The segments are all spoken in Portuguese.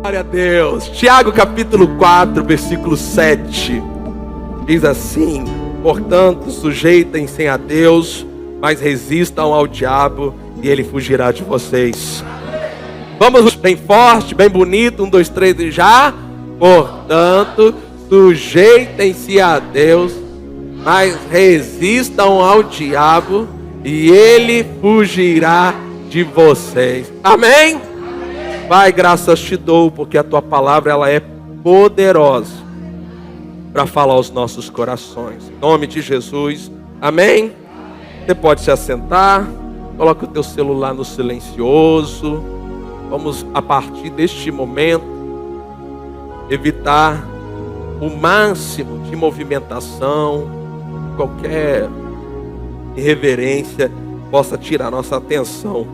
Glória a Deus. Tiago capítulo 4, versículo 7. Diz assim: portanto, sujeitem-se a Deus, mas resistam ao diabo e ele fugirá de vocês. Vamos bem forte, bem bonito. 1, 2, 3 e já. Portanto, sujeitem-se a Deus, mas resistam ao diabo e ele fugirá de vocês. Amém? Pai, graças te dou, porque a tua palavra ela é poderosa para falar aos nossos corações. Em nome de Jesus, amém? Você pode se assentar, coloca o teu celular no silencioso. Vamos, a partir deste momento, evitar o máximo de movimentação, qualquer irreverência possa tirar nossa atenção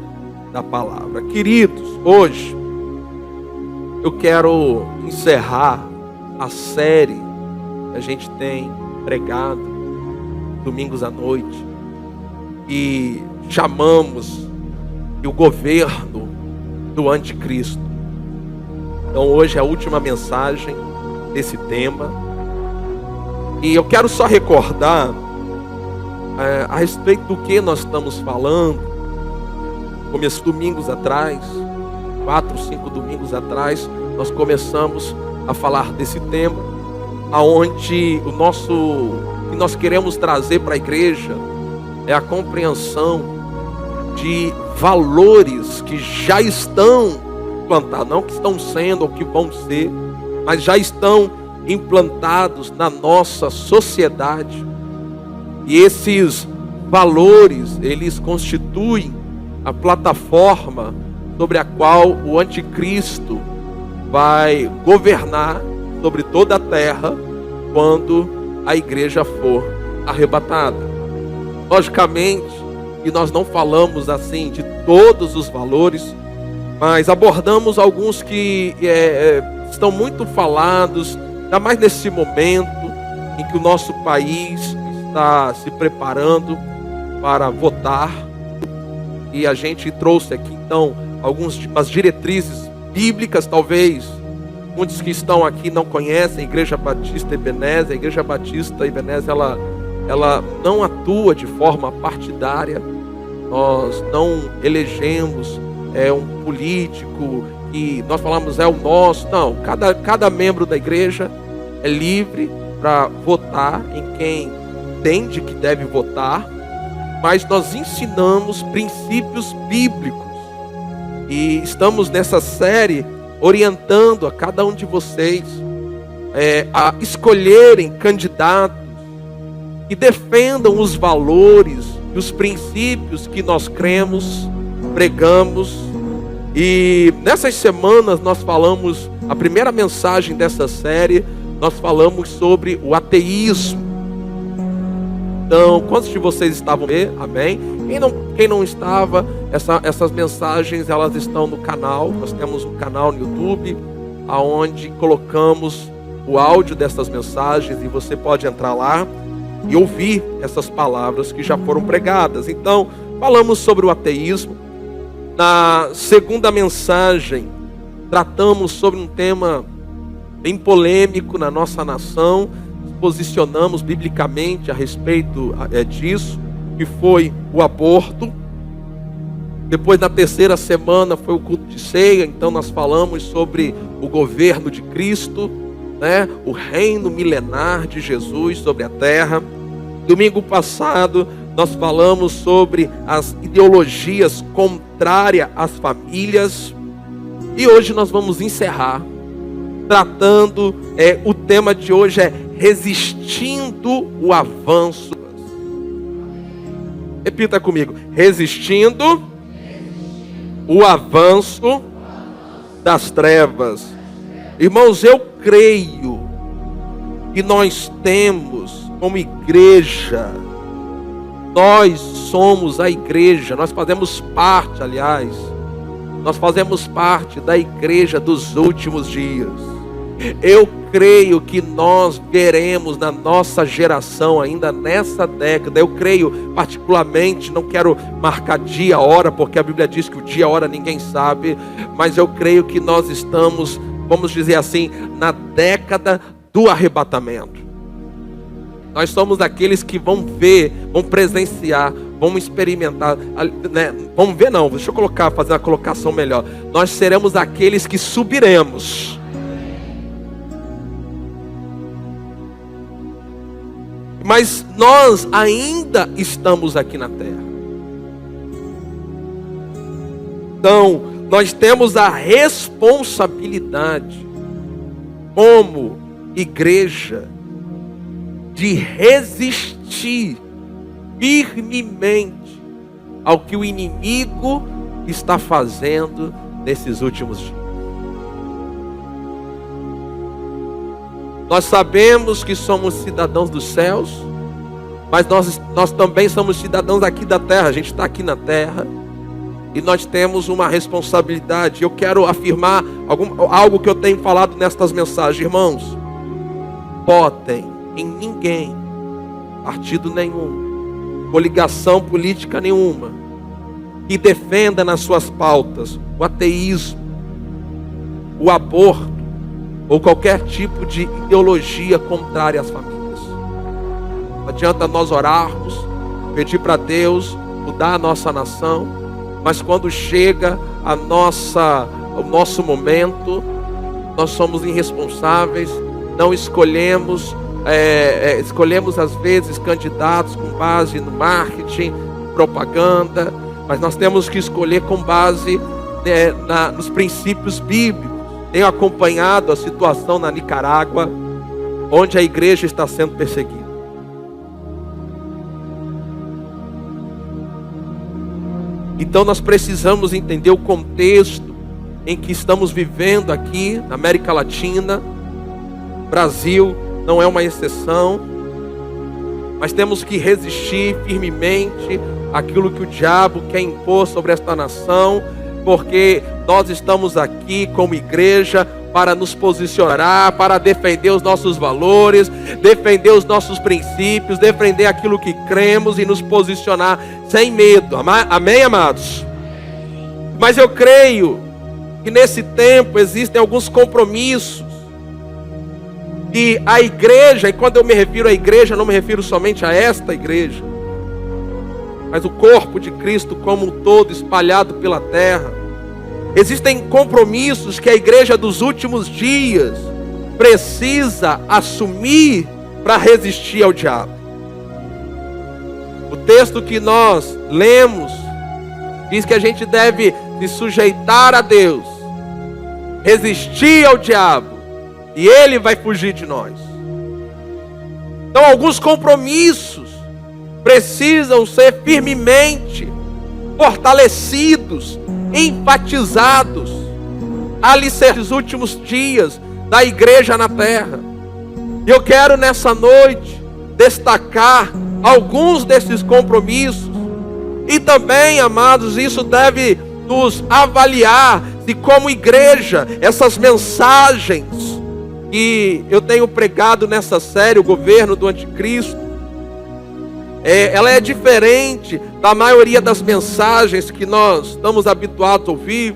da palavra. Queridos, hoje eu quero encerrar a série que a gente tem pregado domingos à noite e chamamos o governo do anticristo. Então hoje é a última mensagem desse tema e eu quero só recordar a respeito do que nós estamos falando. Começo domingos atrás, 4, 5 domingos atrás, nós começamos a falar desse tema, aonde o que nós queremos trazer para a igreja é a compreensão de valores que já estão implantados, não que estão sendo ou que vão ser, mas já estão implantados na nossa sociedade. E esses valores, eles constituem a plataforma sobre a qual o anticristo vai governar sobre toda a terra quando a igreja for arrebatada. Logicamente, e nós não falamos assim de todos os valores, mas abordamos alguns que estão muito falados, ainda mais nesse momento em que o nosso país está se preparando para votar. E a gente trouxe aqui então algumas diretrizes bíblicas. Talvez muitos que estão aqui não conhecem a Igreja Batista Ebenezer. A Igreja Batista Ebenezer ela não atua de forma partidária. Nós não elegemos um político e nós falamos é o nosso. Não, cada membro da igreja é livre para votar em quem entende que deve votar, mas nós ensinamos princípios bíblicos e estamos nessa série orientando a cada um de vocês a escolherem candidatos que defendam os valores e os princípios que nós cremos, pregamos. E nessas semanas nós falamos, a primeira mensagem dessa série, nós falamos sobre o ateísmo. Então, quantos de vocês estavam aí? Amém? Quem não estava, essas mensagens elas estão no canal. Nós temos um canal no YouTube, onde colocamos o áudio dessas mensagens e você pode entrar lá e ouvir essas palavras que já foram pregadas. Então, falamos sobre o ateísmo. Na segunda mensagem, tratamos sobre um tema bem polêmico na nossa nação. Posicionamos biblicamente a respeito disso, que foi o aborto. Depois, na terceira semana, foi o culto de ceia. Então nós falamos sobre o governo de Cristo, o reino milenar de Jesus sobre a terra. Domingo passado nós falamos sobre as ideologias contrárias às famílias. E hoje nós vamos encerrar tratando, o tema de hoje é resistindo o avanço. Repita comigo: resistindo o avanço das trevas. Irmãos, eu creio que nós temos como igreja, nós somos a igreja, nós fazemos parte, aliás, nós fazemos parte da igreja dos últimos dias. Eu creio que nós veremos na nossa geração, ainda nessa década, eu creio particularmente, não quero marcar dia, hora, porque a Bíblia diz que o dia, a hora ninguém sabe, mas eu creio que nós estamos, vamos dizer assim, na década do arrebatamento. Nós somos aqueles que vão ver, vão presenciar, vão experimentar, né? Vamos ver não, deixa eu fazer uma colocação melhor. Nós seremos aqueles que subiremos. Mas nós ainda estamos aqui na terra. Então, nós temos a responsabilidade, como igreja, de resistir firmemente ao que o inimigo está fazendo nesses últimos dias. Nós sabemos que somos cidadãos dos céus, mas nós também somos cidadãos aqui da terra. A gente está aqui na terra e nós temos uma responsabilidade. Eu quero afirmar algo que eu tenho falado nestas mensagens, irmãos. Votem em ninguém, partido nenhum, coligação política nenhuma, que defenda nas suas pautas o ateísmo, o aborto, ou qualquer tipo de ideologia contrária às famílias. Não adianta nós orarmos, pedir para Deus mudar a nossa nação, mas quando chega o nosso momento, nós somos irresponsáveis, não escolhemos, escolhemos às vezes candidatos com base no marketing, propaganda, mas nós temos que escolher com base nos princípios bíblicos. Tenho acompanhado a situação na Nicarágua, onde a igreja está sendo perseguida. Então nós precisamos entender o contexto em que estamos vivendo aqui na América Latina. Brasil não é uma exceção, mas temos que resistir firmemente àquilo que o diabo quer impor sobre esta nação, porque nós estamos aqui como igreja para nos posicionar, para defender os nossos valores, defender os nossos princípios, defender aquilo que cremos e nos posicionar sem medo. Amém, amados? Mas eu creio que nesse tempo existem alguns compromissos que a igreja, e quando eu me refiro à igreja, não me refiro somente a esta igreja, mas o corpo de Cristo como um todo espalhado pela terra. Existem compromissos que a igreja dos últimos dias precisa assumir para resistir ao diabo. O texto que nós lemos diz que a gente deve se sujeitar a Deus, resistir ao diabo, e ele vai fugir de nós. Então alguns compromissos precisam ser firmemente fortalecidos, enfatizados, alicerces últimos dias da igreja na terra. Eu quero nessa noite destacar alguns desses compromissos, e também, amados, isso deve nos avaliar se como igreja, essas mensagens que eu tenho pregado nessa série, o governo do anticristo, ela é diferente da maioria das mensagens que nós estamos habituados a ouvir,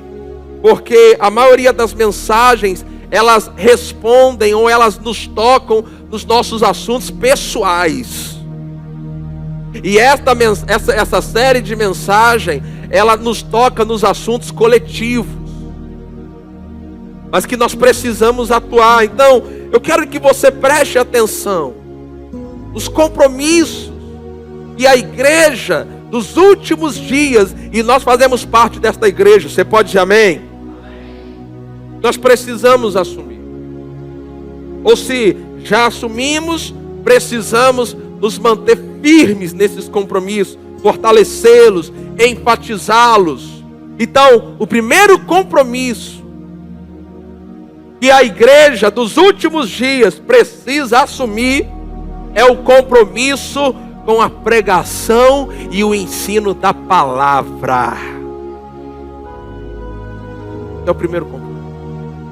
porque a maioria das mensagens, elas respondem ou elas nos tocam nos nossos assuntos pessoais. E essa série de mensagem, ela nos toca nos assuntos coletivos, mas que nós precisamos atuar. Então, eu quero que você preste atenção nos compromissos e a igreja dos últimos dias, e nós fazemos parte desta igreja. Você pode dizer amém? Nós precisamos assumir, ou se já assumimos, precisamos nos manter firmes nesses compromissos, fortalecê-los, enfatizá-los. Então, o primeiro compromisso que a igreja dos últimos dias precisa assumir é o compromisso com a pregação e o ensino da palavra. É o primeiro compromisso.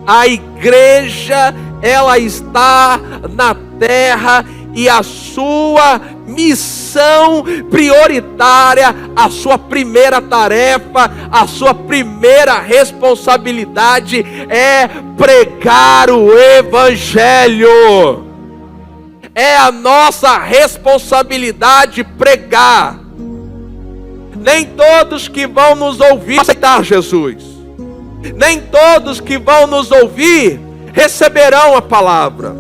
A igreja ela está na terra e a sua missão prioritária, a sua primeira tarefa, a sua primeira responsabilidade é pregar o Evangelho. É a nossa responsabilidade pregar. Nem todos que vão nos ouvir aceitar Jesus. Nem todos que vão nos ouvir receberão a palavra.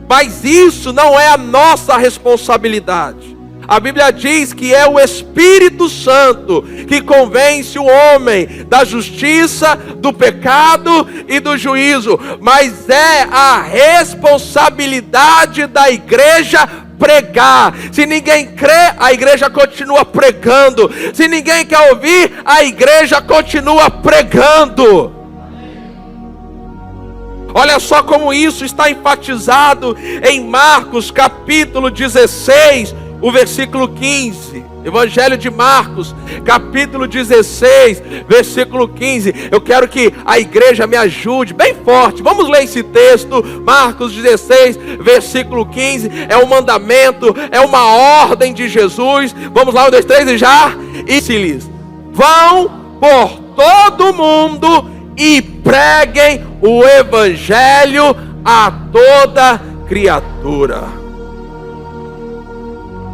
Mas isso não é a nossa responsabilidade. A Bíblia diz que é o Espírito Santo que convence o homem da justiça, do pecado e do juízo. Mas é a responsabilidade da igreja pregar. Se ninguém crê, a igreja continua pregando. Se ninguém quer ouvir, a igreja continua pregando. Olha só como isso está enfatizado em Marcos capítulo 16, o versículo 15. Evangelho de Marcos, capítulo 16, versículo 15. Eu quero que a igreja me ajude bem forte. Vamos ler esse texto. Marcos 16, versículo 15. É um mandamento, é uma ordem de Jesus. Vamos lá, 1, 2, 3 e já. E se-lhes: vão por todo mundo e preguem o Evangelho a toda criatura.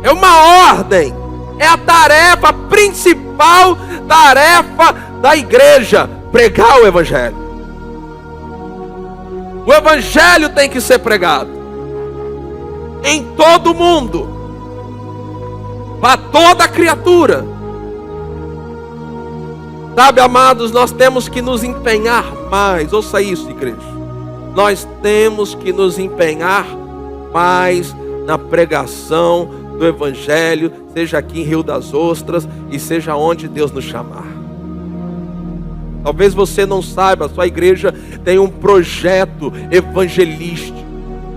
É uma ordem. É a tarefa principal, tarefa da igreja, pregar o Evangelho. O Evangelho tem que ser pregado em todo mundo, para toda criatura. Sabe, amados, nós temos que nos empenhar mais. Ouça isso, igreja. Nós temos que nos empenhar mais na pregação do Evangelho, seja aqui em Rio das Ostras e seja onde Deus nos chamar. Talvez você não saiba, a sua igreja tem um projeto evangelístico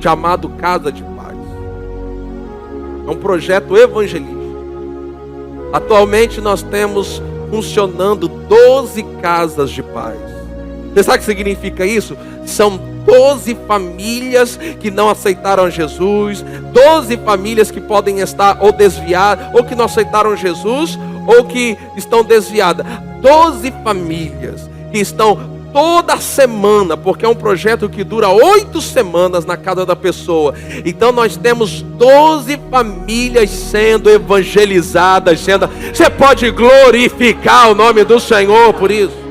chamado Casa de Paz. É um projeto evangelístico. Atualmente nós temos funcionando 12 casas de paz. Você sabe o que significa isso? São 12 famílias que não aceitaram Jesus, 12 famílias que podem estar ou desviadas, ou que não aceitaram Jesus, ou que estão desviadas. 12 famílias que estão toda semana, porque é um projeto que dura 8 semanas na casa da pessoa. Então nós temos 12 famílias sendo evangelizadas, Você pode glorificar o nome do Senhor por isso.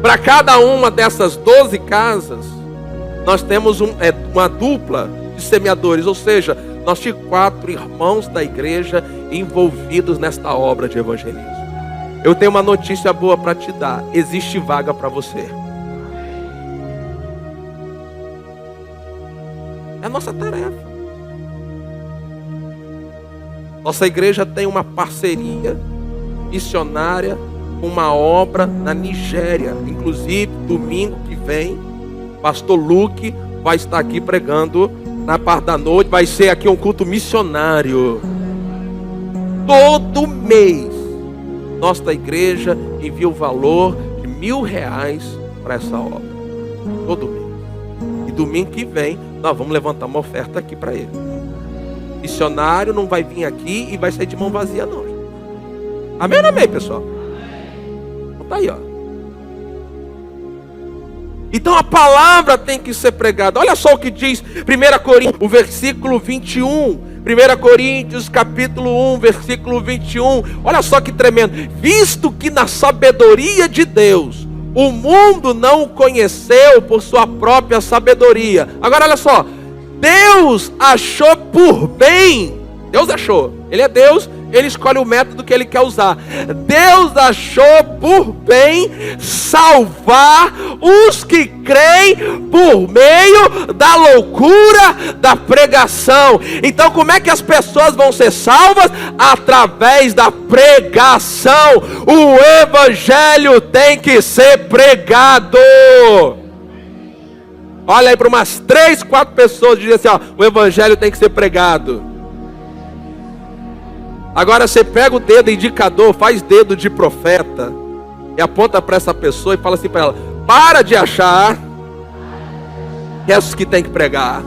Para cada uma dessas 12 casas, nós temos uma dupla de semeadores, ou seja, nós temos 4 irmãos da igreja envolvidos nesta obra de evangelismo. Eu tenho uma notícia boa para te dar: existe vaga para você. É a nossa tarefa. Nossa igreja tem uma parceria missionária, uma obra na Nigéria. Inclusive, domingo que vem, pastor Luke vai estar aqui pregando na parte da noite. Vai ser aqui um culto missionário. Todo mês nossa igreja envia o valor de R$1.000 para essa obra. Todo mês. E domingo que vem nós vamos levantar uma oferta aqui para ele. Missionário não vai vir aqui e vai sair de mão vazia não. Amém ou não amém, pessoal? Está aí, ó. Então a palavra tem que ser pregada. Olha só o que diz 1 Coríntios, o versículo 21. 1 Coríntios capítulo 1, versículo 21. Olha só que tremendo. Visto que na sabedoria de Deus o mundo não o conheceu por sua própria sabedoria. Agora olha só. Deus achou por bem. Deus achou. Ele é Deus. Ele escolhe o método que ele quer usar. Deus achou por bem salvar os que creem por meio da loucura da pregação. Então como é que as pessoas vão ser salvas? Através da pregação. O evangelho tem que ser pregado. Olha aí para umas 3, 4 pessoas e diz assim, ó, o evangelho tem que ser pregado. Agora você pega o dedo indicador, faz dedo de profeta e aponta para essa pessoa e fala assim para ela: para de achar que é os que tem que pregar.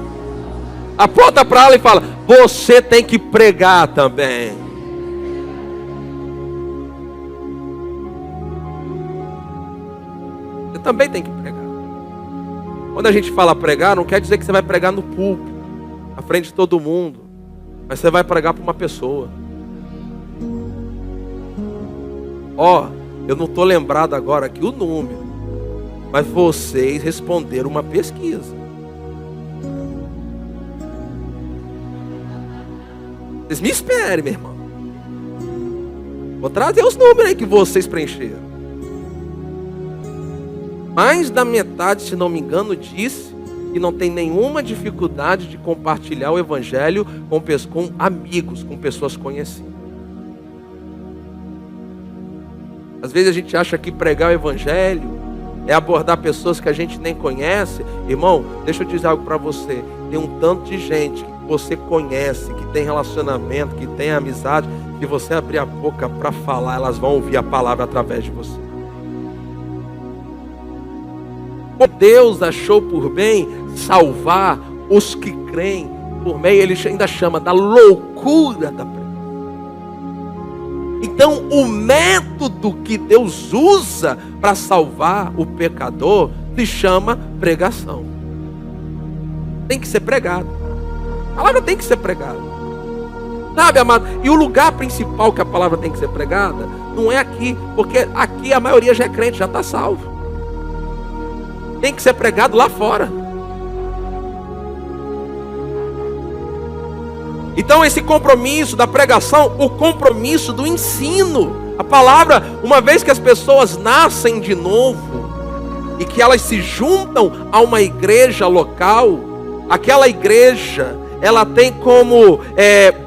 Aponta para ela e fala: você tem que pregar também. Você também tem que pregar. Quando a gente fala pregar, não quer dizer que você vai pregar no púlpito, à frente de todo mundo, mas você vai pregar para uma pessoa. Eu não estou lembrado agora aqui o número, mas vocês responderam uma pesquisa. Vocês me esperem, meu irmão. Vou trazer os números aí que vocês preencheram. Mais da metade, se não me engano, disse que não tem nenhuma dificuldade de compartilhar o evangelho com amigos, com pessoas conhecidas. Às vezes a gente acha que pregar o evangelho é abordar pessoas que a gente nem conhece. Irmão, deixa eu dizer algo para você. Tem um tanto de gente que você conhece, que tem relacionamento, que tem amizade, que você abrir a boca para falar, elas vão ouvir a palavra através de você. Deus achou por bem salvar os que creem por meio, ele ainda chama da loucura da pregação. Então, o método que Deus usa para salvar o pecador se chama pregação. Tem que ser pregado. A palavra tem que ser pregada. Sabe, amado? E o lugar principal que a palavra tem que ser pregada não é aqui, porque aqui a maioria já é crente, já está salvo. Tem que ser pregado lá fora. Então esse compromisso da pregação, o compromisso do ensino. A palavra, uma vez que as pessoas nascem de novo e que elas se juntam a uma igreja local, aquela igreja, ela tem como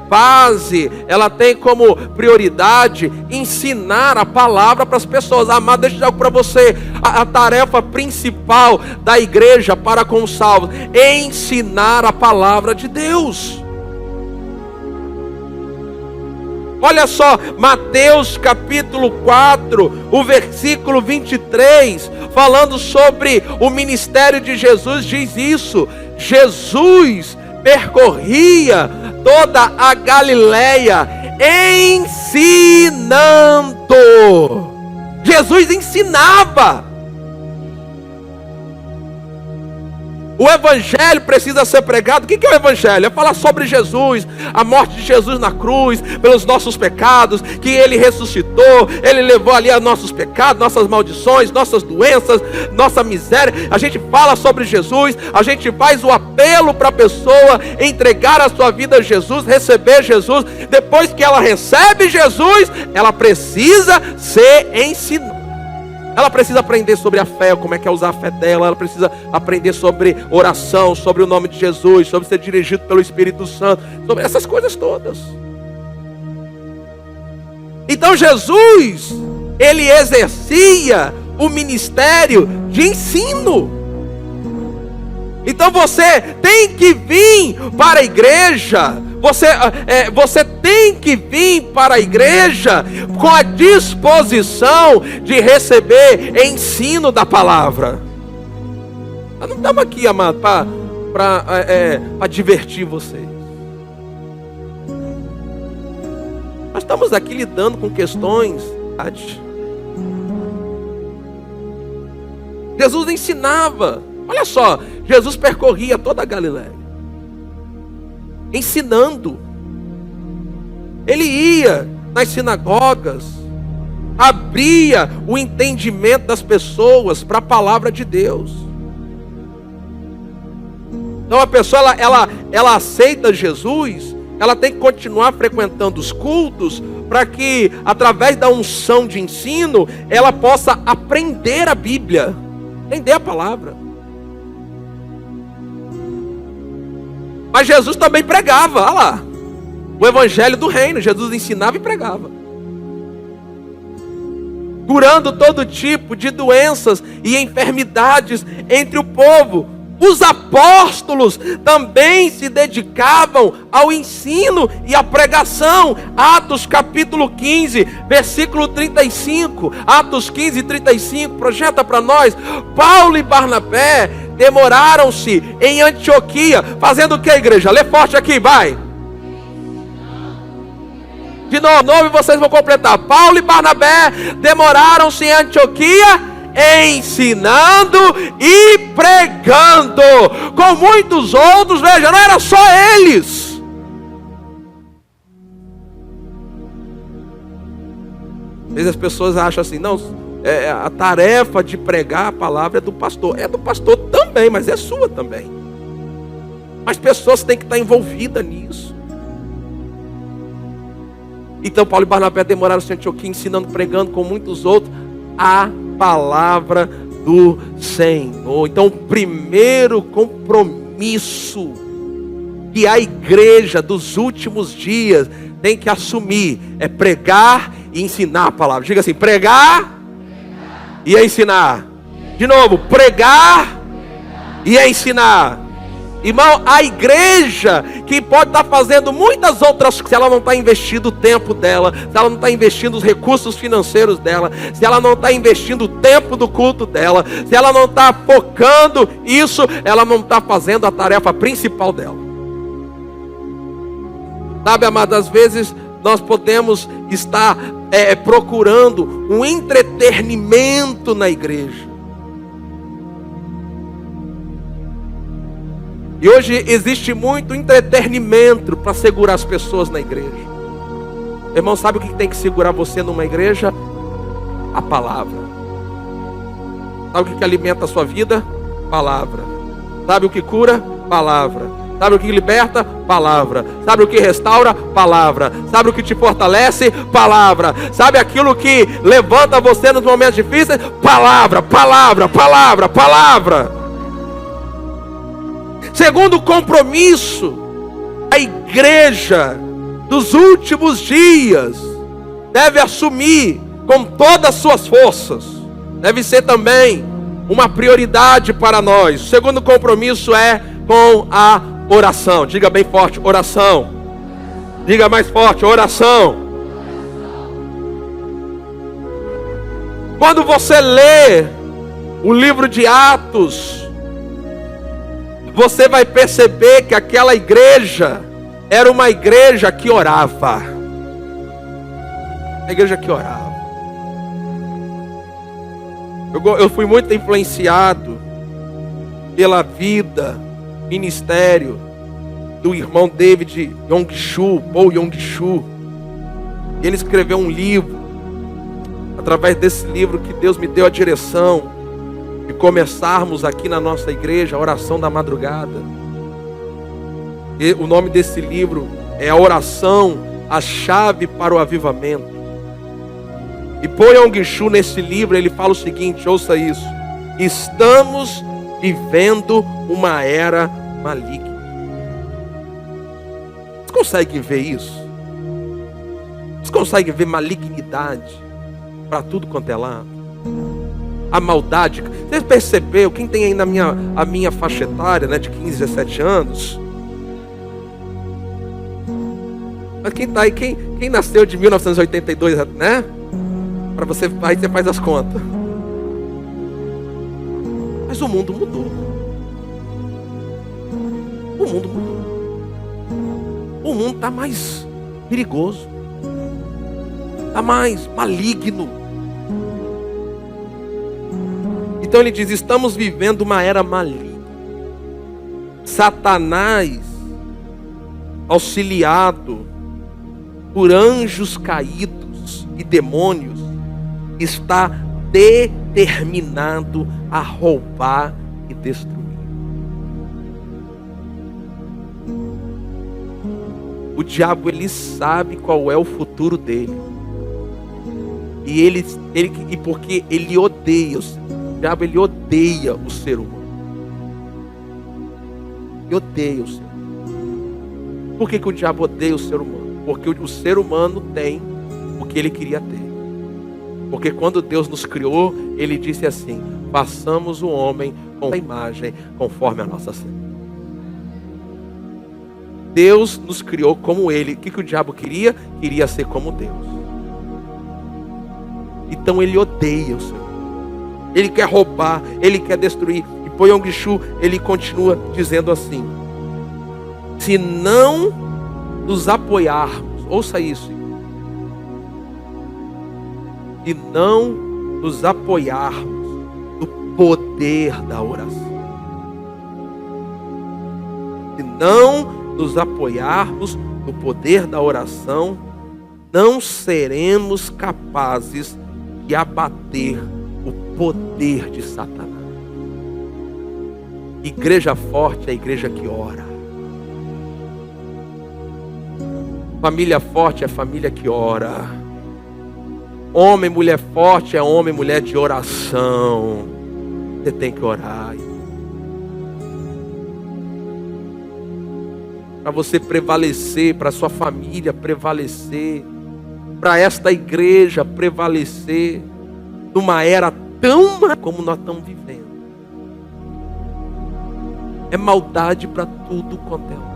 base, ela tem como prioridade ensinar a palavra para as pessoas. Amado, deixa eu dizer algo para você. A tarefa principal da igreja para com os salvos é ensinar a palavra de Deus. Olha só, Mateus capítulo 4, o versículo 23, falando sobre o ministério de Jesus, diz isso: Jesus percorria toda a Galileia ensinando. Jesus ensinava. O evangelho precisa ser pregado. O que é o evangelho? É falar sobre Jesus, a morte de Jesus na cruz, pelos nossos pecados, que Ele ressuscitou, Ele levou ali os nossos pecados, nossas maldições, nossas doenças, nossa miséria. A gente fala sobre Jesus, a gente faz o apelo para a pessoa entregar a sua vida a Jesus, receber Jesus. Depois que ela recebe Jesus, ela precisa ser ensinada. Ela precisa aprender sobre a fé, como é que é usar a fé dela. Ela precisa aprender sobre oração, sobre o nome de Jesus, sobre ser dirigido pelo Espírito Santo, sobre essas coisas todas. Então Jesus, Ele exercia o ministério de ensino. Então você tem que vir para a igreja. Você tem que vir para a igreja com a disposição de receber ensino da palavra. Nós não estamos aqui, amado, para divertir vocês. Nós estamos aqui lidando com questões. Jesus ensinava. Olha só, Jesus percorria toda a Galileia ensinando. Ele ia nas sinagogas, abria o entendimento das pessoas para a palavra de Deus. Então a pessoa ela aceita Jesus, ela tem que continuar frequentando os cultos para que através da unção de ensino ela possa aprender a Bíblia, entender a palavra. Mas Jesus também pregava, olha lá, o evangelho do reino. Jesus ensinava e pregava, curando todo tipo de doenças e enfermidades entre o povo. Os apóstolos também se dedicavam ao ensino e à pregação. Atos capítulo 15, versículo 35. Atos 15, 35, projeta para nós. Paulo e Barnabé demoraram-se em Antioquia, fazendo o que, igreja? Lê forte aqui, vai. De novo, vocês vão completar. Paulo e Barnabé demoraram-se em Antioquia, ensinando e pregando, com muitos outros. Veja, não era só eles. Às vezes as pessoas acham assim, não, a tarefa de pregar a palavra é do pastor. É do pastor também, mas é sua também. Mas pessoas têm que estar envolvidas nisso. Então Paulo e Barnabé demoraram-se em Antioquia, ensinando, pregando com muitos outros a palavra do Senhor. Então o primeiro compromisso que a igreja dos últimos dias tem que assumir é pregar e ensinar a palavra. Diga assim, pregar e ensinar. De novo, pregar e ensinar. Irmão, a igreja que pode estar fazendo muitas outras coisas, se ela não está investindo o tempo dela, se ela não está investindo os recursos financeiros dela, se ela não está investindo o tempo do culto dela, se ela não está focando isso, ela não está fazendo a tarefa principal dela. Sabe, amado, às vezes nós podemos estar procurando um entretenimento na igreja. E hoje existe muito entretenimento para segurar as pessoas na igreja. Irmão, sabe o que tem que segurar você numa igreja? A palavra. Sabe o que alimenta a sua vida? Palavra. Sabe o que cura? Palavra. Sabe o que liberta? Palavra. Sabe o que restaura? Palavra. Sabe o que te fortalece? Palavra. Sabe aquilo que levanta você nos momentos difíceis? Palavra, palavra, palavra, palavra. Segundo compromisso, a igreja dos últimos dias deve assumir com todas as suas forças. Deve ser também uma prioridade para nós. O segundo compromisso é com a oração. Diga bem forte, oração. Diga mais forte, oração. Quando você lê o livro de Atos, você vai perceber que aquela igreja era uma igreja que orava. A igreja que orava. Eu fui muito influenciado pela vida, ministério do irmão David Yong-Shu, Paul Yong-Shu. Ele escreveu um livro. Através desse livro que Deus me deu a direção de começarmos aqui na nossa igreja a oração da madrugada. E o nome desse livro é A Oração, a Chave para o Avivamento. E Paul Yong-Shu, nesse livro, ele fala o seguinte, ouça isso: estamos vivendo uma era maligna. Vocês conseguem ver isso? Vocês conseguem ver malignidade para tudo quanto é lado? A maldade. Você percebeu, quem tem ainda a minha faixa etária, né, de 15, 17 anos? Mas quem tá aí, quem nasceu de 1982, né? Para você, aí você faz as contas. Mas o mundo mudou. O mundo mudou. O mundo está mais perigoso. Está mais maligno. Então ele diz, estamos vivendo uma era maligna. Satanás, auxiliado por anjos caídos e demônios, está determinado a roubar e destruir. O diabo, ele sabe qual é o futuro dele. E porque ele odeia o diabo, ele odeia o ser humano. Ele odeia o ser humano. Por que o diabo odeia o ser humano? Porque o ser humano tem o que ele queria ter. Porque quando Deus nos criou, ele disse assim: façamos o homem com a imagem conforme a nossa semelhança. Deus nos criou como ele. O que o diabo queria? Queria ser como Deus. Então ele odeia o ser humano. Ele quer roubar, ele quer destruir. E Bo Yong-Chu, ele continua dizendo assim: se não nos apoiarmos, ouça isso, se não nos apoiarmos no poder da oração, se não nos apoiarmos no poder da oração, não seremos capazes de abater o poder de Satanás. Igreja forte é a igreja que ora. Família forte é a família que ora. Homem, mulher forte é homem, mulher de oração. Você tem que orar. Para você prevalecer, para sua família prevalecer, para esta igreja prevalecer, numa era tão má como nós estamos vivendo. É maldade para tudo quanto é lado.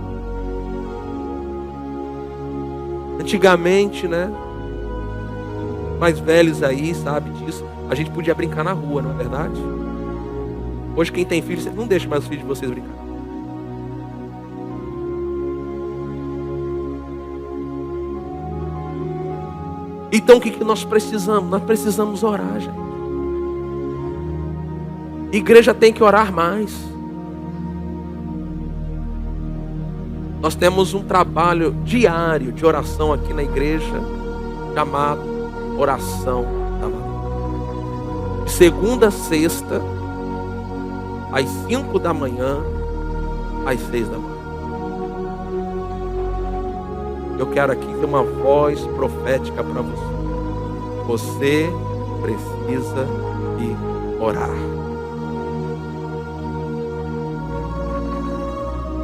Antigamente, né? Mais velhos aí, sabe disso. A gente podia brincar na rua, não é verdade? Hoje quem tem filho, não deixa mais os filhos de vocês brincar. Então o que nós precisamos? Nós precisamos orar, gente. Igreja tem que orar mais. Nós temos um trabalho diário de oração aqui na igreja, chamado Oração da Manhã. De segunda a sexta, às 5 da manhã, às 6 da manhã. Eu quero aqui ter uma voz profética para você. Você precisa de orar.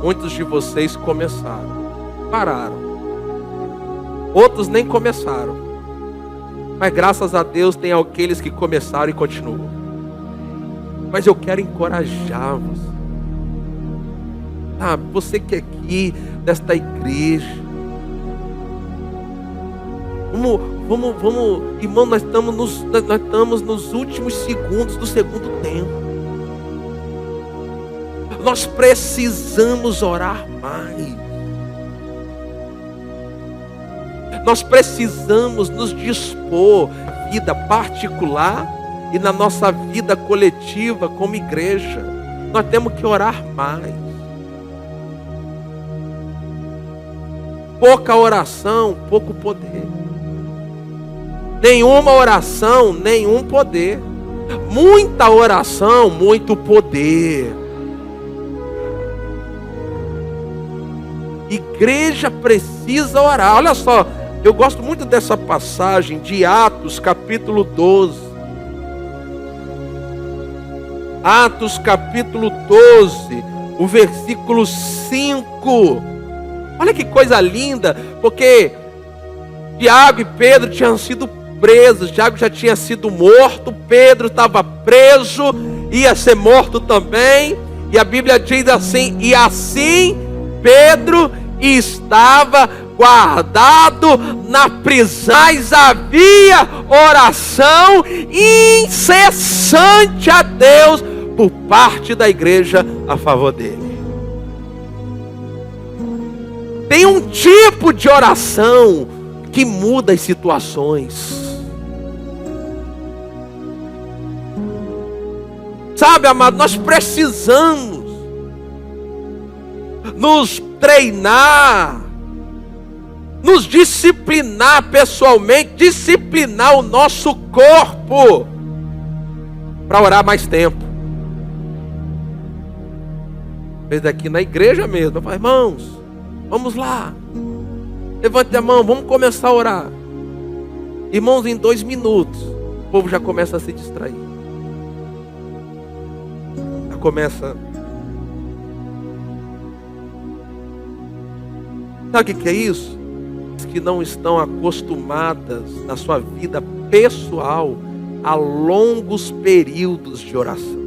Muitos de vocês começaram, pararam. Outros nem começaram. Mas graças a Deus tem aqueles que começaram e continuam. Mas eu quero encorajar você. Você que é aqui, desta igreja. Vamos, irmão, nós estamos nos últimos segundos do segundo tempo. Nós precisamos orar mais. Nós precisamos nos dispor na vida particular e na nossa vida coletiva como igreja. Nós temos que orar mais. Pouca oração, pouco poder. Nenhuma oração, nenhum poder. Muita oração, muito poder. Igreja precisa orar. Olha só, eu gosto muito dessa passagem de Atos capítulo 12. Atos capítulo 12, o versículo 5. Olha que coisa linda, porque Tiago e Pedro tinham sido presos. Tiago já tinha sido morto, Pedro estava preso, ia ser morto também. E a Bíblia diz assim: e assim Pedro estava guardado na prisão, mas havia oração incessante a Deus por parte da igreja a favor dele. Tem um tipo de oração que muda as situações. Sabe, amado, nós precisamos nos treinar, nos disciplinar pessoalmente, disciplinar o nosso corpo para orar mais tempo. Fez aqui na igreja mesmo, eu falo, irmãos, vamos lá, levante a mão, vamos começar a orar. Irmãos, em 2 minutos o povo já começa a se distrair, já começa. Sabe o que é isso? Que não estão acostumadas na sua vida pessoal a longos períodos de oração.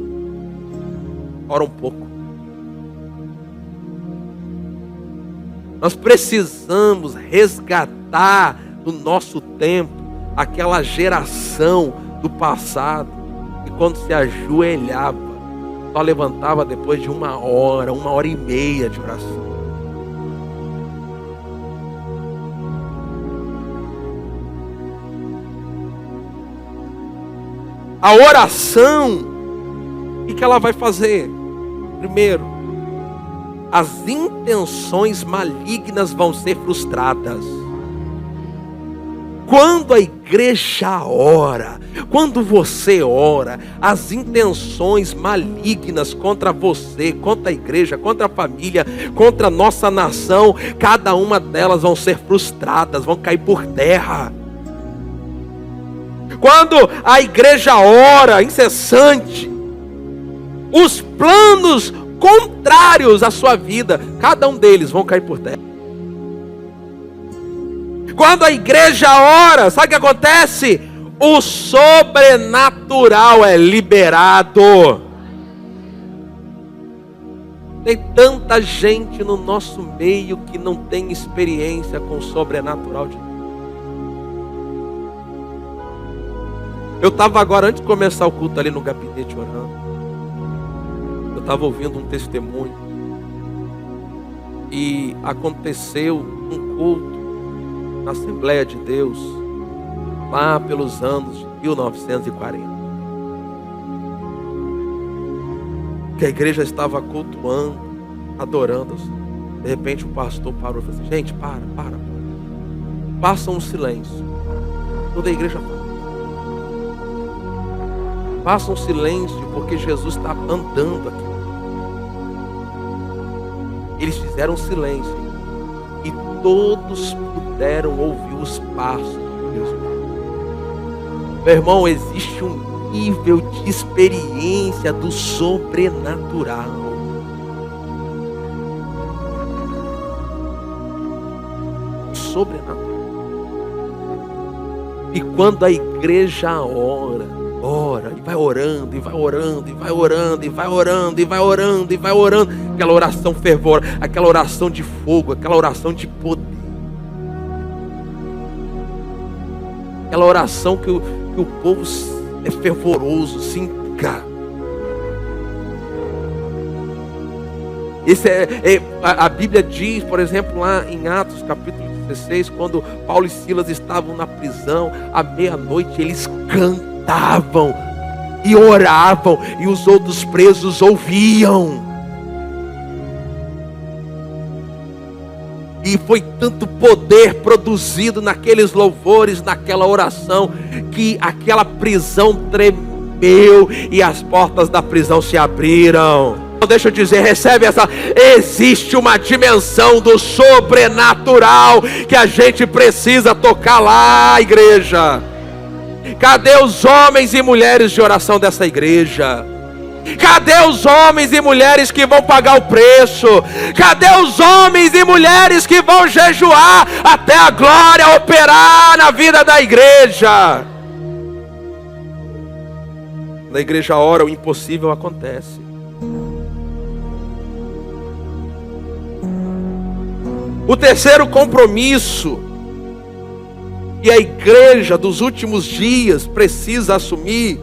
Ora um pouco. Nós precisamos resgatar do nosso tempo aquela geração do passado que quando se ajoelhava só levantava depois de 1 hora, 1 hora e meia de oração. A oração, o que ela vai fazer? Primeiro, as intenções malignas vão ser frustradas. Quando a igreja ora, quando você ora, as intenções malignas contra você, contra a igreja, contra a família, contra a nossa nação, cada uma delas vão ser frustradas, vão cair por terra. Quando a igreja ora incessante, os planos contrários à sua vida, cada um deles vão cair por terra. Quando a igreja ora, sabe o que acontece? O sobrenatural é liberado. Tem tanta gente no nosso meio que não tem experiência com o sobrenatural de Deus. Eu estava agora, antes de começar o culto ali no gabinete orando, eu estava ouvindo um testemunho. E aconteceu um culto na Assembleia de Deus, lá pelos anos de 1940. Que a igreja estava cultuando, adorando. De repente o pastor parou e falou assim: gente, para. Faça um silêncio. Toda a igreja fala. Faça um silêncio, porque Jesus está andando aqui. Eles fizeram um silêncio e todos puderam ouvir os passos de Jesus. Meu irmão, existe um nível de experiência do sobrenatural. Sobrenatural. E quando a igreja ora, e vai orando, e vai orando, e vai orando, e vai orando, e vai orando, e vai orando, aquela oração fervor, aquela oração de fogo, aquela oração de poder, aquela oração que o povo é fervoroso, se encara. A Bíblia diz, por exemplo, lá em Atos capítulo 16, quando Paulo e Silas estavam na prisão, à meia-noite eles cantavam e oravam, e os outros presos ouviam. E foi tanto poder produzido naqueles louvores, naquela oração, que aquela prisão tremeu e as portas da prisão se abriram. Deixa eu dizer, recebe essa. Existe uma dimensão do sobrenatural que a gente precisa tocar lá, igreja. Cadê os homens e mulheres de oração dessa igreja? Cadê os homens e mulheres que vão pagar o preço? Cadê os homens e mulheres que vão jejuar até a glória operar na vida da igreja? Na igreja ora, o impossível acontece. O terceiro compromisso que a igreja dos últimos dias precisa assumir: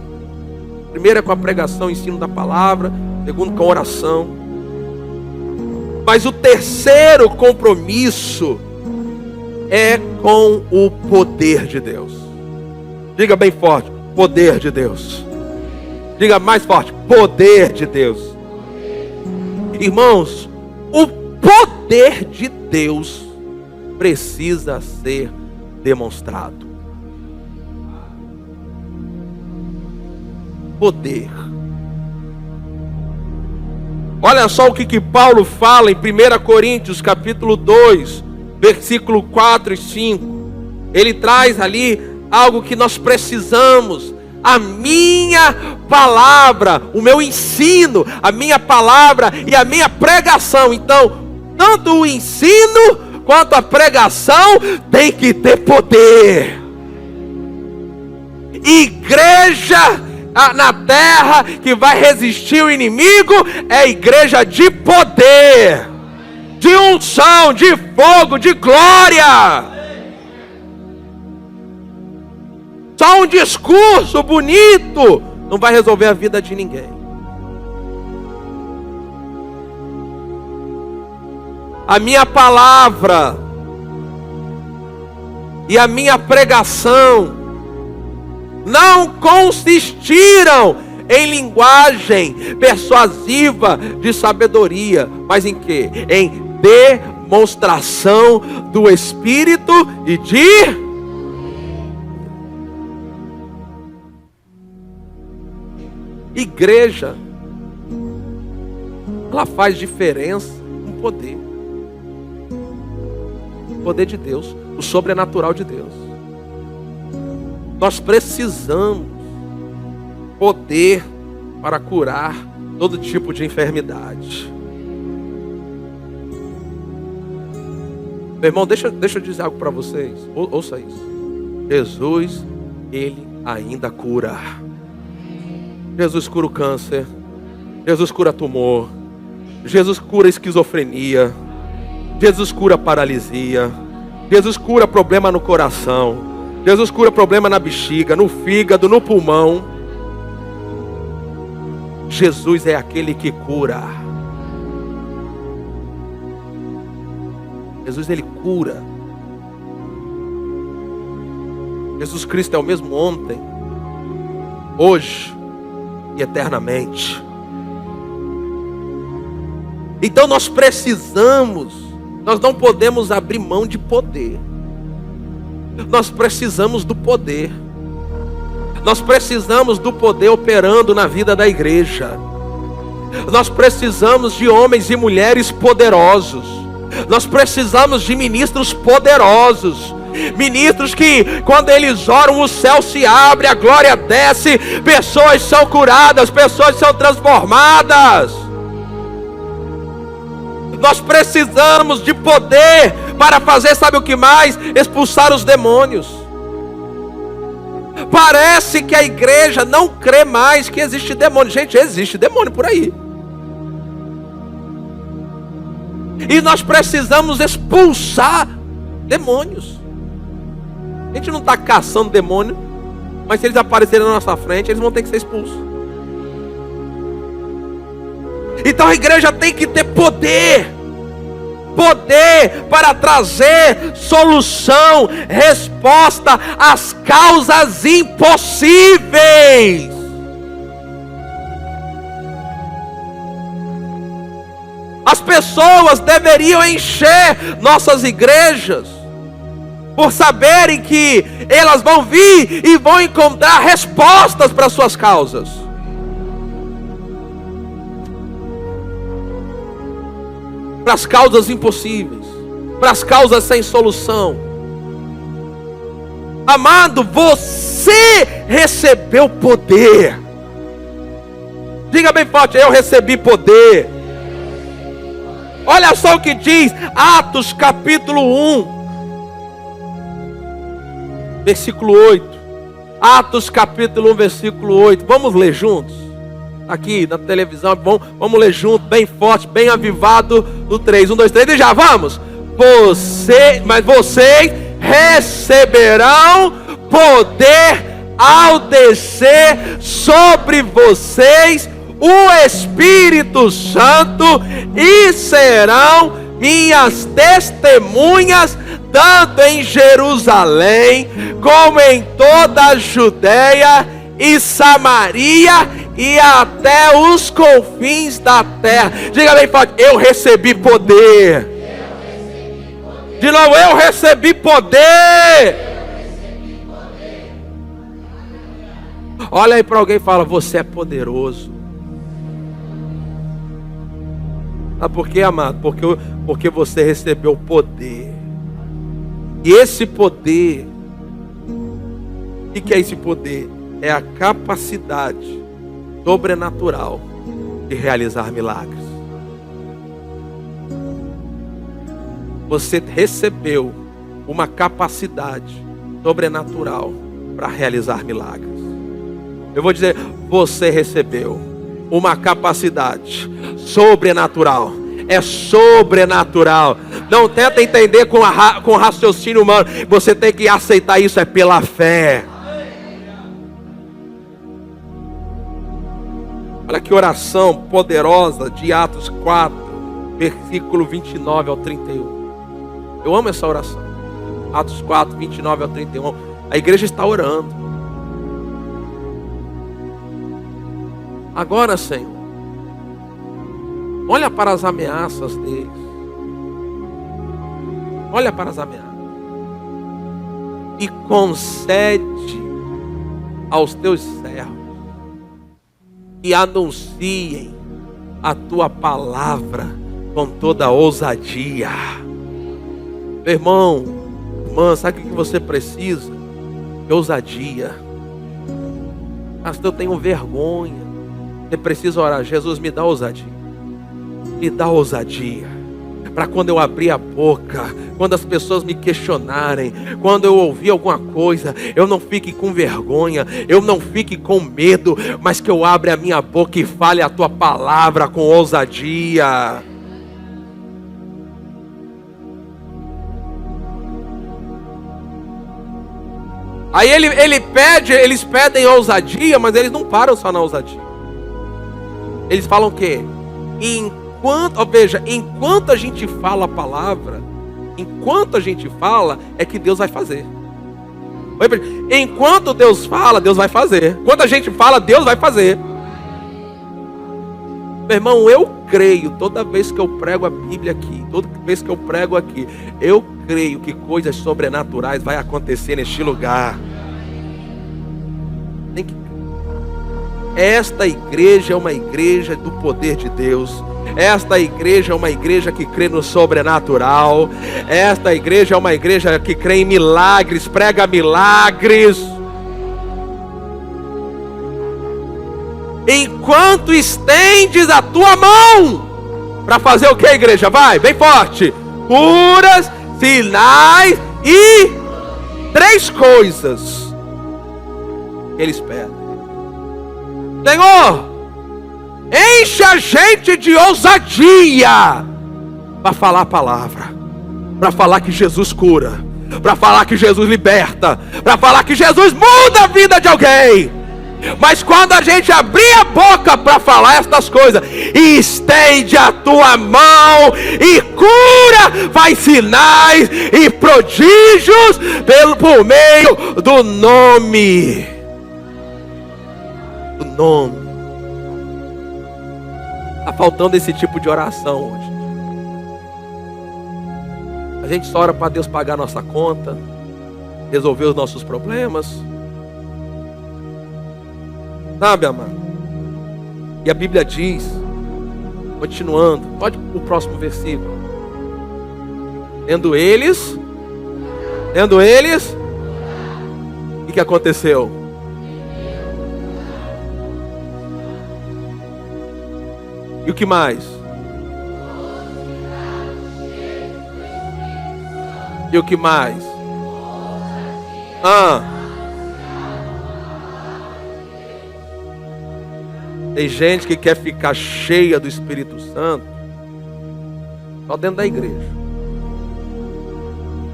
primeiro é com a pregação e ensino da palavra, segundo com a oração. Mas o terceiro compromisso é com o poder de Deus. Diga bem forte: poder de Deus. Diga mais forte: poder de Deus. Irmãos, o poder de Deus precisa ser demonstrado. Poder. Olha só o que Paulo fala em 1 Coríntios capítulo 2, versículo 4 e 5. Ele traz ali algo que nós precisamos. A minha palavra, o meu ensino, a minha palavra e a minha pregação. Então, tanto o ensino quanto a pregação tem que ter poder. Igreja na terra que vai resistir o inimigo é igreja de poder, de unção, de fogo, de glória. Só um discurso bonito não vai resolver a vida de ninguém. a minha palavra e a minha pregação não consistiram em linguagem persuasiva de sabedoria, mas em quê? Em demonstração do Espírito e de... Igreja, ela faz diferença com poder. O poder de Deus, o sobrenatural de Deus. Nós precisamos poder para curar todo tipo de enfermidade. Meu irmão, deixa eu dizer algo para vocês. Ouça isso. Jesus, Ele ainda cura. Jesus cura o câncer. Jesus cura tumor. Jesus cura esquizofrenia. Jesus cura paralisia. Jesus cura problema no coração. Jesus cura problema na bexiga, no fígado, no pulmão. Jesus é aquele que cura. Jesus, Ele cura. Jesus Cristo é o mesmo ontem, hoje e eternamente. Então nós não podemos abrir mão de poder. Nós precisamos do poder. Nós precisamos do poder operando na vida da igreja. Nós precisamos de homens e mulheres poderosos. Nós precisamos de ministros poderosos. Ministros que, quando eles oram, o céu se abre, a glória desce, pessoas são curadas, pessoas são transformadas. Nós precisamos de poder para fazer, sabe o que mais? Expulsar os demônios. Parece que a igreja não crê mais que existe demônio. Gente, existe demônio por aí. E nós precisamos expulsar demônios. A gente não está caçando demônio, mas se eles aparecerem na nossa frente, eles vão ter que ser expulsos. Então a igreja tem que ter poder. Poder para trazer solução, resposta às causas impossíveis. As pessoas deveriam encher nossas igrejas, por saberem que elas vão vir e vão encontrar respostas para suas causas. Para as causas impossíveis, para as causas sem solução. Amado, você recebeu poder. Diga bem forte: eu recebi poder. Olha só o que diz Atos capítulo 1 versículo 8. Atos capítulo 1 versículo 8. Vamos ler juntos? Aqui na televisão, vamos ler junto, bem forte, bem avivado, no 3, 1, 2, 3, e já vamos. Mas vocês receberão poder ao descer sobre vocês o Espírito Santo, e serão minhas testemunhas, tanto em Jerusalém, como em toda a Judeia e Samaria, e até os confins da terra. Diga bem forte: eu recebi poder. De novo: eu recebi poder. Olha aí para alguém e fala: você é poderoso. Sabe por quê, amado? Porque você recebeu poder. E esse poder, o que é esse poder? É a capacidade sobrenatural de realizar milagres. Você recebeu uma capacidade sobrenatural para realizar milagres. Eu vou dizer: você recebeu uma capacidade sobrenatural. É sobrenatural. Não tenta entender com raciocínio humano. Você tem que aceitar isso, é pela fé. Olha que oração poderosa de Atos 4, versículo 29 ao 31. Eu amo essa oração. Atos 4, 29 ao 31. A igreja está orando. Agora, Senhor, olha para as ameaças deles. Olha para as ameaças. E concede aos teus servos que anunciem a tua palavra com toda a ousadia. Meu irmão, irmã, sabe o que você precisa? De ousadia. Pastor, eu tenho vergonha. Você precisa orar. Jesus, me dá ousadia. Me dá ousadia. Para quando eu abrir a boca, quando as pessoas me questionarem, quando eu ouvir alguma coisa, eu não fique com vergonha, eu não fique com medo, mas que eu abra a minha boca e fale a tua palavra com ousadia. Aí eles pedem ousadia, mas eles não param só na ousadia. Eles falam o quê? Enquanto a gente fala a palavra, enquanto a gente fala, é que Deus vai fazer. Enquanto Deus fala, Deus vai fazer. Quando a gente fala, Deus vai fazer. Meu irmão, eu creio, toda vez que eu prego a Bíblia aqui, toda vez que eu prego aqui, eu creio que coisas sobrenaturais vai acontecer neste lugar. Esta igreja é uma igreja do poder de Deus. Esta igreja é uma igreja que crê no sobrenatural. Esta igreja é uma igreja que crê em milagres, prega milagres. Enquanto estendes a tua mão para fazer o que, igreja? Vai, bem forte. Curas, sinais e 3 coisas que eles pedem. Senhor, enche a gente de ousadia para falar a palavra, para falar que Jesus cura, para falar que Jesus liberta, para falar que Jesus muda a vida de alguém. Mas quando a gente abrir a boca para falar estas coisas, e estende a tua mão e cura, faz sinais e prodígios por meio do nome. Está faltando esse tipo de oração hoje. A gente só ora para Deus pagar nossa conta, resolver os nossos problemas, sabe, amado? E a Bíblia diz, continuando, pode o próximo versículo. Tendo eles, o que aconteceu? E o que mais? E o que mais? Tem gente que quer ficar cheia do Espírito Santo só dentro da igreja.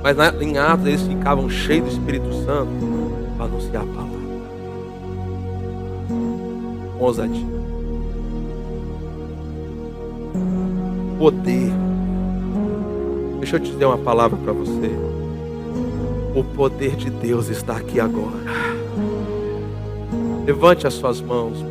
Mas em Atos eles ficavam cheios do Espírito Santo para anunciar a palavra. Com ousadia. Poder. Deixa eu te dizer uma palavra para você. O poder de Deus está aqui agora. Levante as suas mãos.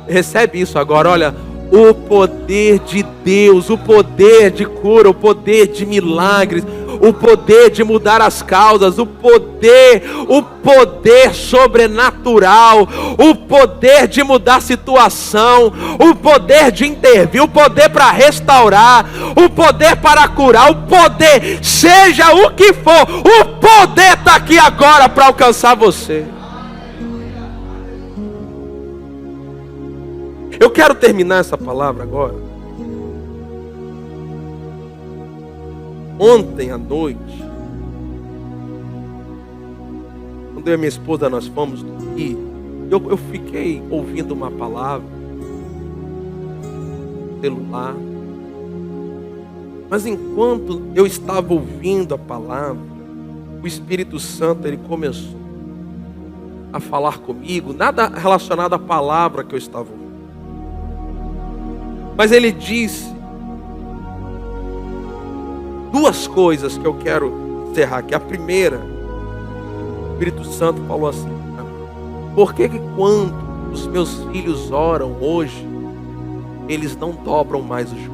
Recebe isso agora. Olha, o poder de Deus, o poder de cura, o poder de milagres, o poder de mudar as causas, o poder sobrenatural, o poder de mudar a situação, o poder de intervir, o poder para restaurar, o poder para curar, o poder, seja o que for, o poder está aqui agora para alcançar você. Eu quero terminar essa palavra agora. Ontem à noite, quando eu e minha esposa nós fomos dormir, eu fiquei ouvindo uma palavra no celular. Mas enquanto eu estava ouvindo a palavra, o Espírito Santo ele começou a falar comigo, nada relacionado à palavra que eu estava ouvindo. Mas ele disse duas coisas que eu quero encerrar aqui. A primeira, o Espírito Santo falou assim: por que quando os meus filhos oram hoje, eles não dobram mais o joelho?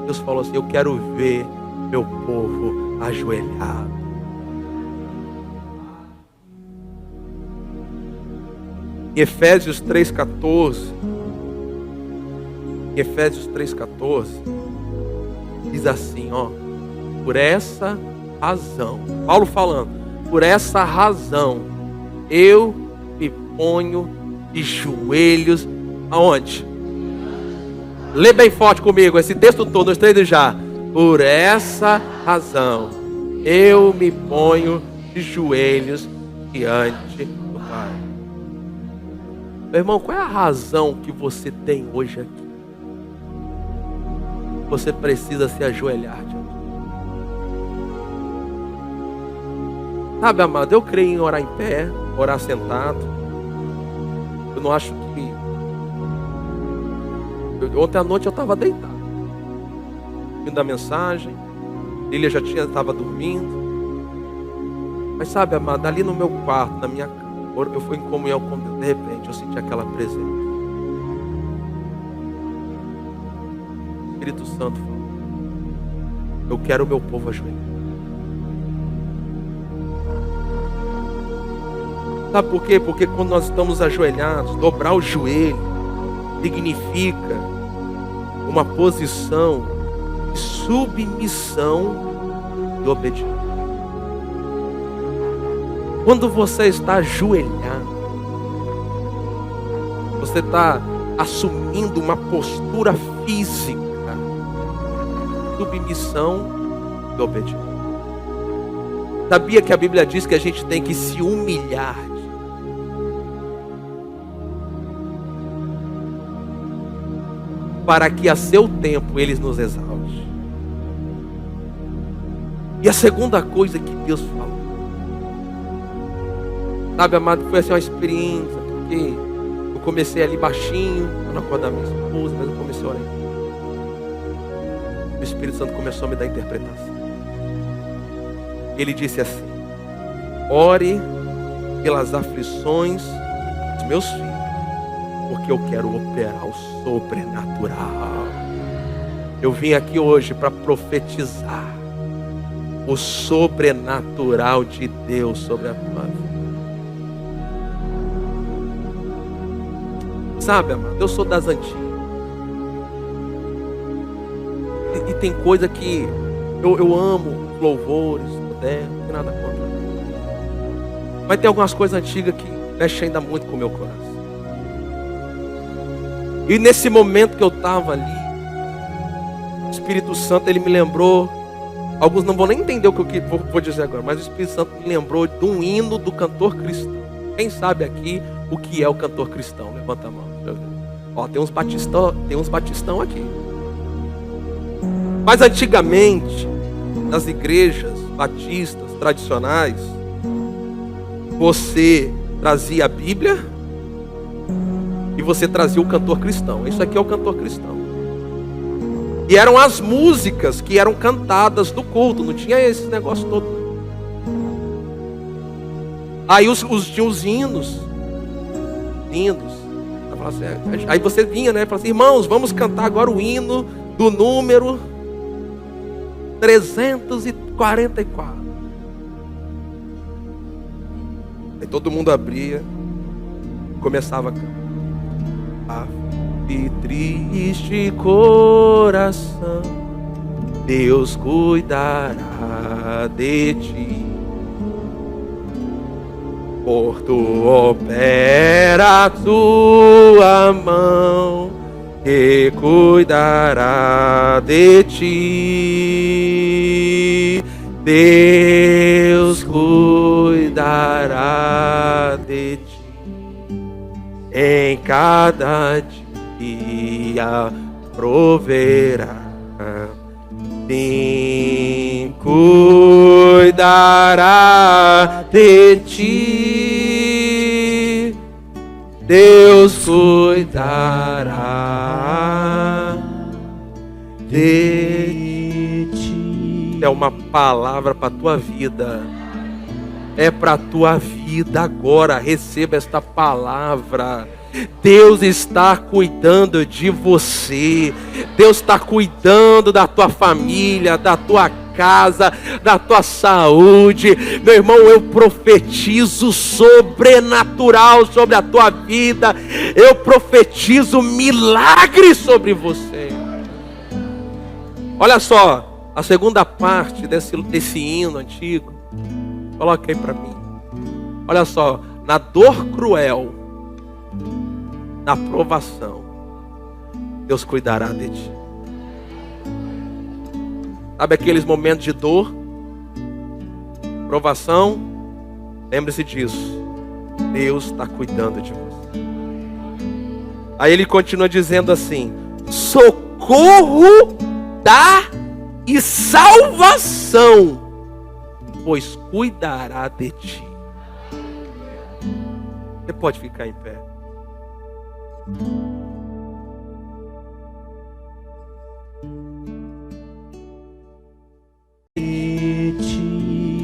Deus falou assim: eu quero ver meu povo ajoelhado. Em Efésios 3,14, diz assim, ó: por essa razão, Paulo falando, por essa razão, eu me ponho de joelhos, aonde? Lê bem forte comigo, esse texto todo, nós três já. Por essa razão, eu me ponho de joelhos diante do Pai. Meu irmão, qual é a razão que você tem hoje aqui? Você precisa se ajoelhar diante de Deus. Sabe, amado, eu creio em orar em pé, orar sentado. Eu não acho que... Ontem à noite eu estava deitado, ouvindo a mensagem. Lília já estava dormindo. Mas sabe, amado, ali no meu quarto, na minha cama, eu fui em comunhão com Deus. De repente eu senti aquela presença. O Espírito Santo falou: eu quero o meu povo ajoelhado. Sabe por quê? Porque quando nós estamos ajoelhados, dobrar o joelho significa uma posição de submissão e obediência. Quando você está ajoelhado, você está assumindo uma postura física, submissão e obediência. Sabia que a Bíblia diz que a gente tem que se humilhar para que a seu tempo Ele nos exalte? E a segunda coisa que Deus falou, sabe, amado, foi assim uma experiência, porque eu comecei ali baixinho, para não acordar minha esposa, mas eu comecei a orar. O Espírito Santo começou a me dar interpretação. Ele disse assim: ore pelas aflições dos meus filhos, porque eu quero operar o sobrenatural. Eu vim aqui hoje para profetizar o sobrenatural de Deus sobre a tua vida. Sabe, amado, eu sou das antigas. E tem coisa que eu amo, louvores, modernos, não tem nada contra. Mas tem algumas coisas antigas que mexem ainda muito com o meu coração. E nesse momento que eu estava ali, o Espírito Santo, ele me lembrou. Alguns não vão nem entender o que eu vou dizer agora, mas o Espírito Santo me lembrou de um hino do cantor cristão. Quem sabe aqui o que é o cantor cristão? Levanta a mão. Deixa eu ver. Ó, tem uns batistão aqui. Mas antigamente, nas igrejas batistas tradicionais, você trazia a Bíblia e você trazia o cantor cristão. Isso aqui é o cantor cristão. E eram as músicas que eram cantadas do culto. Não tinha esse negócio todo. Aí tinha os hinos. Aí você vinha, né? Falava assim: irmãos, vamos cantar agora o hino do número 344. Aí todo mundo abria, começava a cantar. E triste coração, Deus cuidará de ti. Por tu opera a tua mão, que cuidará de ti. Deus cuidará de ti em cada dia. Proverá, sim, cuidará de ti. Deus cuidará de ti. É uma palavra para a tua vida. É para a tua vida agora. Receba esta palavra. Deus está cuidando de você. Deus está cuidando da tua família, da tua casa, da tua saúde. Meu irmão, eu profetizo sobrenatural sobre a tua vida. Eu profetizo milagre sobre você. Olha só, a segunda parte desse hino antigo. Coloca aí para mim. Olha só, na dor cruel, na provação, Deus cuidará de ti. Sabe aqueles momentos de dor, provação? Lembre-se disso. Deus está cuidando de você. Aí ele continua dizendo assim: socorro dá e salvação, pois cuidará de ti. Você pode ficar em pé.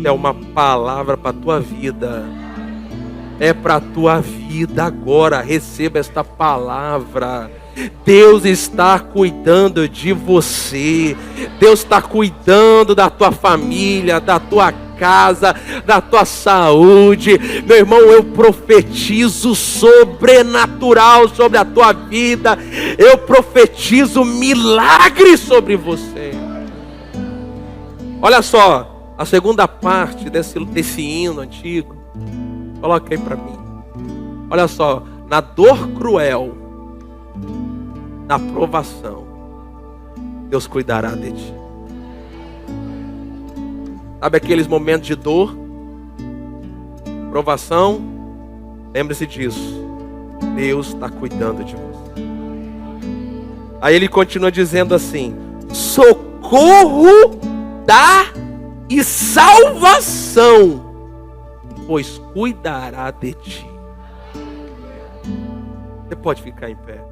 É uma palavra para a tua vida. É para a tua vida agora. Receba esta palavra. Deus está cuidando de você. Deus está cuidando da tua família, da tua casa, da tua saúde. Meu irmão, eu profetizo sobrenatural sobre a tua vida. Eu profetizo milagre sobre você. Olha só, a segunda parte desse hino antigo. Coloca aí para mim. Olha só, na dor cruel, na provação, Deus cuidará de ti. Sabe aqueles momentos de dor, provação? Lembre-se disso. Deus está cuidando de você. Aí ele continua dizendo assim: socorro dá e salvação, pois cuidará de ti. Você pode ficar em pé.